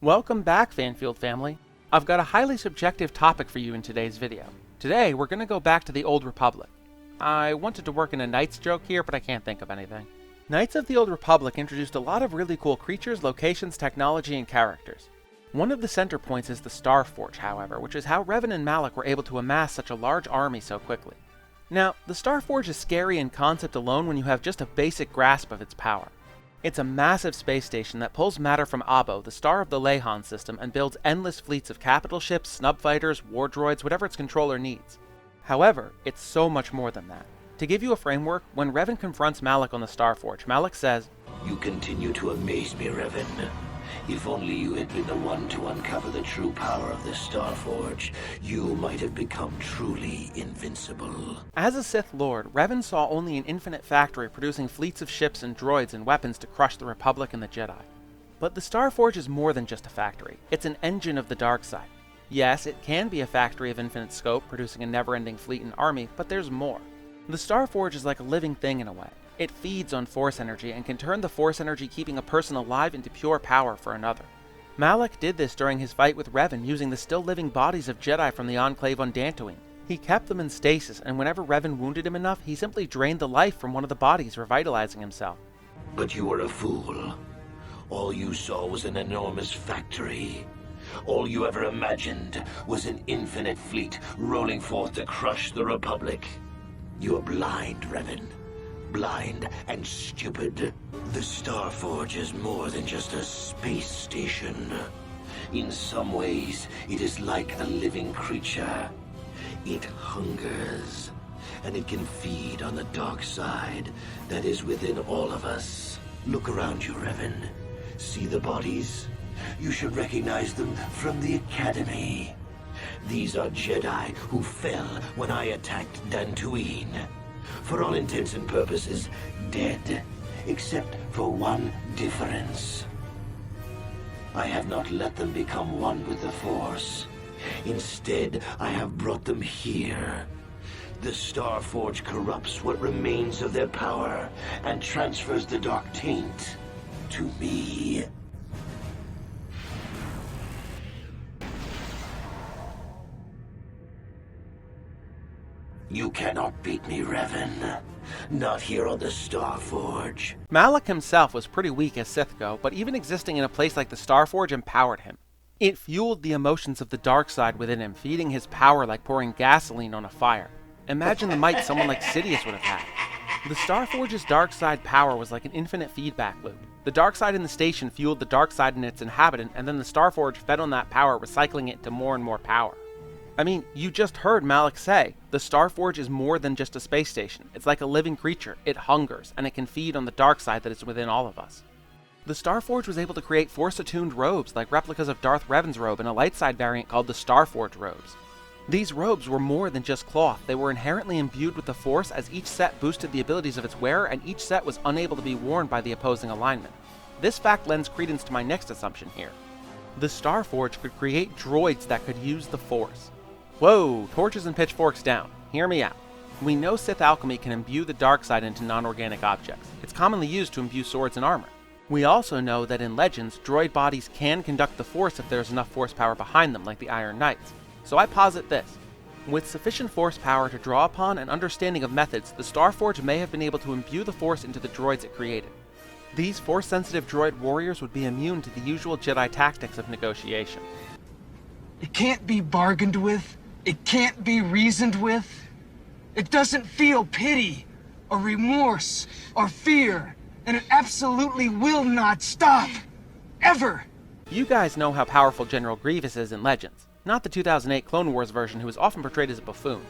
Welcome back, Fanfield family. I've got a highly subjective topic for you in today's video. Today, we're going to go back to the Old Republic. I wanted to work in a Knights joke here, but I can't think of anything. Knights of the Old Republic introduced a lot of really cool creatures, locations, technology, and characters. One of the center points is the Starforge, however, which is how Revan and Malak were able to amass such a large army so quickly. Now, the Starforge is scary in concept alone when you have just a basic grasp of its power. It's a massive space station that pulls matter from Abo, the star of the Leihan system, and builds endless fleets of capital ships, snub fighters, war droids, whatever its controller needs. However, it's so much more than that. To give you a framework, when Revan confronts Malak on the Starforge, Malak says, "You continue to amaze me, Revan. If only you had been the one to uncover the true power of the Starforge, you might have become truly invincible." As a Sith Lord, Revan saw only an infinite factory producing fleets of ships and droids and weapons to crush the Republic and the Jedi. But the Starforge is more than just a factory. It's an engine of the dark side. Yes, it can be a factory of infinite scope, producing a never-ending fleet and army, but there's more. The Starforge is like a living thing in a way. It feeds on Force energy and can turn the Force energy keeping a person alive into pure power for another. Malak did this during his fight with Revan using the still-living bodies of Jedi from the Enclave on Dantooine. He kept them in stasis, and whenever Revan wounded him enough, he simply drained the life from one of the bodies, revitalizing himself. But you were a fool. All you saw was an enormous factory. All you ever imagined was an infinite fleet rolling forth to crush the Republic. You're blind, Revan. Blind and stupid. The Starforge is more than just a space station. In some ways, it is like a living creature. It hungers, and it can feed on the dark side that is within all of us. Look around you, Revan. See the bodies? You should recognize them from the Academy. These are Jedi who fell when I attacked Dantooine. For all intents and purposes, dead, except for one difference. I have not let them become one with the Force. Instead, I have brought them here. The Starforge corrupts what remains of their power and transfers the dark taint to me. You cannot beat me, Revan. Not here on the Starforge. Malak himself was pretty weak as Sith go, but even existing in a place like the Starforge empowered him. It fueled the emotions of the dark side within him, feeding his power like pouring gasoline on a fire. Imagine the might someone like Sidious would have had. The Starforge's dark side power was like an infinite feedback loop. The dark side in the station fueled the dark side in its inhabitant, and then the Starforge fed on that power, recycling it into more and more power. I mean, you just heard Malak say, the Starforge is more than just a space station. It's like a living creature. It hungers, and it can feed on the dark side that is within all of us. The Starforge was able to create Force-attuned robes like replicas of Darth Revan's robe and a light side variant called the Starforge robes. These robes were more than just cloth. They were inherently imbued with the Force, as each set boosted the abilities of its wearer, and each set was unable to be worn by the opposing alignment. This fact lends credence to my next assumption here. The Starforge could create droids that could use the Force. Whoa, torches and pitchforks down. Hear me out. We know Sith alchemy can imbue the dark side into non-organic objects. It's commonly used to imbue swords and armor. We also know that in Legends, droid bodies can conduct the Force if there's enough Force power behind them, like the Iron Knights. So I posit this. With sufficient Force power to draw upon and understanding of methods, the Starforge may have been able to imbue the Force into the droids it created. These Force-sensitive droid warriors would be immune to the usual Jedi tactics of negotiation. It can't be bargained with. It can't be reasoned with. It doesn't feel pity, or remorse, or fear, and it absolutely will not stop. Ever! You guys know how powerful General Grievous is in Legends, not the 2008 Clone Wars version who is often portrayed as a buffoon.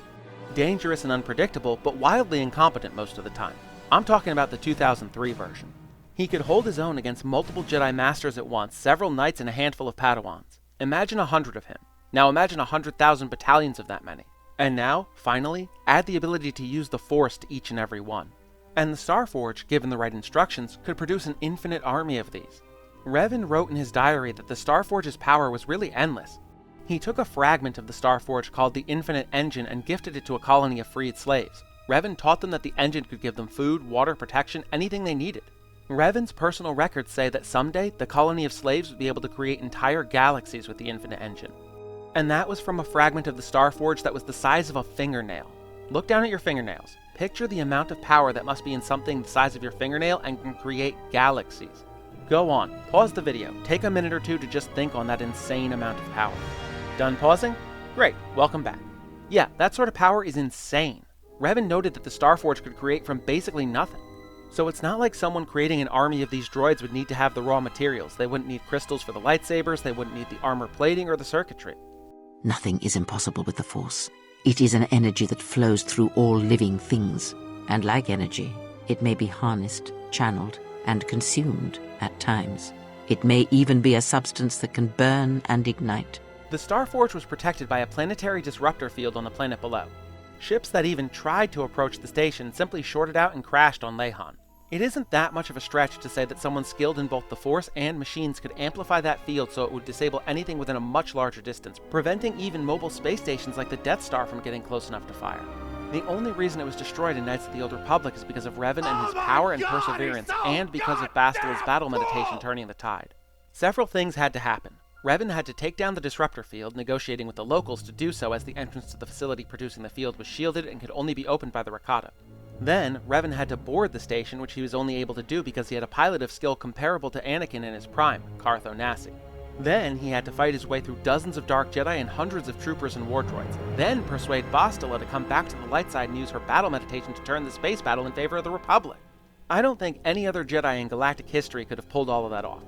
Dangerous and unpredictable, but wildly incompetent most of the time. I'm talking about the 2003 version. He could hold his own against multiple Jedi Masters at once, several Knights and a handful of Padawans. Imagine 100 of him. Now imagine 100,000 battalions of that many. And now, finally, add the ability to use the Force to each and every one. And the Starforge, given the right instructions, could produce an infinite army of these. Revan wrote in his diary that the Starforge's power was really endless. He took a fragment of the Starforge called the Infinite Engine and gifted it to a colony of freed slaves. Revan taught them that the engine could give them food, water, protection, anything they needed. Revan's personal records say that someday the colony of slaves would be able to create entire galaxies with the infinite engine. And that was from a fragment of the Starforge that was the size of a fingernail. Look down at your fingernails. Picture the amount of power that must be in something the size of your fingernail and can create galaxies. Go on, pause the video, take a minute or two to just think on that insane amount of power. Done pausing? Great, welcome back. Yeah, that sort of power is insane. Revan noted that the Starforge could create from basically nothing. So it's not like someone creating an army of these droids would need to have the raw materials. They wouldn't need crystals for the lightsabers, they wouldn't need the armor plating or the circuitry. Nothing is impossible with the Force. It is an energy that flows through all living things. And like energy, it may be harnessed, channeled, and consumed at times. It may even be a substance that can burn and ignite. The Starforge was protected by a planetary disruptor field on the planet below. Ships that even tried to approach the station simply shorted out and crashed on Lehan. It isn't that much of a stretch to say that someone skilled in both the Force and machines could amplify that field so it would disable anything within a much larger distance, preventing even mobile space stations like the Death Star from getting close enough to fire. The only reason it was destroyed in Knights of the Old Republic is because of Revan and his power and perseverance, and because of Bastila's battle meditation turning the tide. Several things had to happen. Revan had to take down the disruptor field, negotiating with the locals to do so as the entrance to the facility producing the field was shielded and could only be opened by the Rakata. Then, Revan had to board the station, which he was only able to do because he had a pilot of skill comparable to Anakin in his prime, Cartho Nassi. Then, he had to fight his way through dozens of Dark Jedi and hundreds of troopers and war droids. Then persuade Bastila to come back to the light side and use her battle meditation to turn the space battle in favor of the Republic. I don't think any other Jedi in galactic history could have pulled all of that off.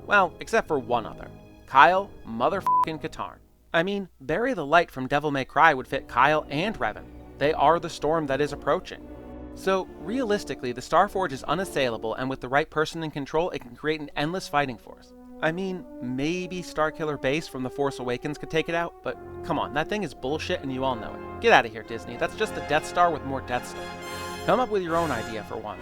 Well, except for one other. Kyle motherfucking Katarn. I mean, Bury the Light from Devil May Cry would fit Kyle and Revan. They are the storm that is approaching. So, realistically, the Starforge is unassailable, and with the right person in control, it can create an endless fighting force. I mean, maybe Starkiller Base from The Force Awakens could take it out, but come on, that thing is bullshit and you all know it. Get out of here, Disney. That's just the Death Star with more Death Star. Come up with your own idea for one.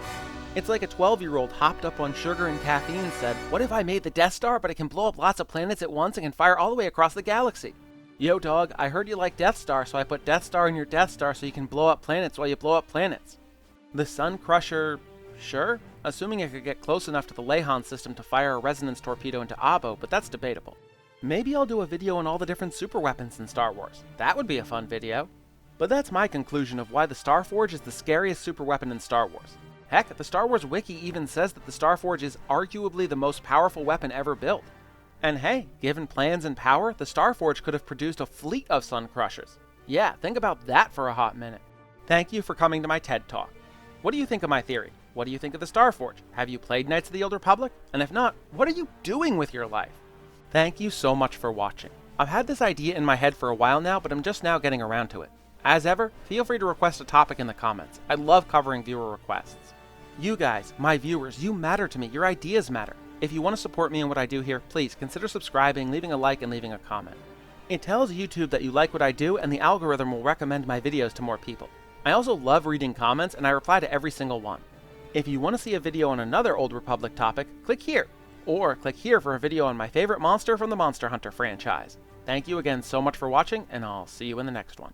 It's like a 12-year-old hopped up on sugar and caffeine and said, what if I made the Death Star, but it can blow up lots of planets at once and can fire all the way across the galaxy? Yo, dog, I heard you like Death Star, so I put Death Star in your Death Star so you can blow up planets while you blow up planets. The Sun Crusher, sure, assuming it could get close enough to the Lehan system to fire a resonance torpedo into Abo, but that's debatable. Maybe I'll do a video on all the different superweapons in Star Wars. That would be a fun video. But that's my conclusion of why the Starforge is the scariest superweapon in Star Wars. Heck, the Star Wars Wiki even says that the Starforge is arguably the most powerful weapon ever built. And hey, given plans and power, the Starforge could have produced a fleet of Sun Crushers. Yeah, think about that for a hot minute. Thank you for coming to my TED Talk. What do you think of my theory? What do you think of the Starforge? Have you played Knights of the Old Republic? And if not, what are you doing with your life? Thank you so much for watching. I've had this idea in my head for a while now, but I'm just now getting around to it. As ever, feel free to request a topic in the comments. I love covering viewer requests. You guys, my viewers, you matter to me. Your ideas matter. If you want to support me in what I do here, please consider subscribing, leaving a like, and leaving a comment. It tells YouTube that you like what I do, and the algorithm will recommend my videos to more people. I also love reading comments, and I reply to every single one. If you want to see a video on another Old Republic topic, click here. Or click here for a video on my favorite monster from the Monster Hunter franchise. Thank you again so much for watching, and I'll see you in the next one.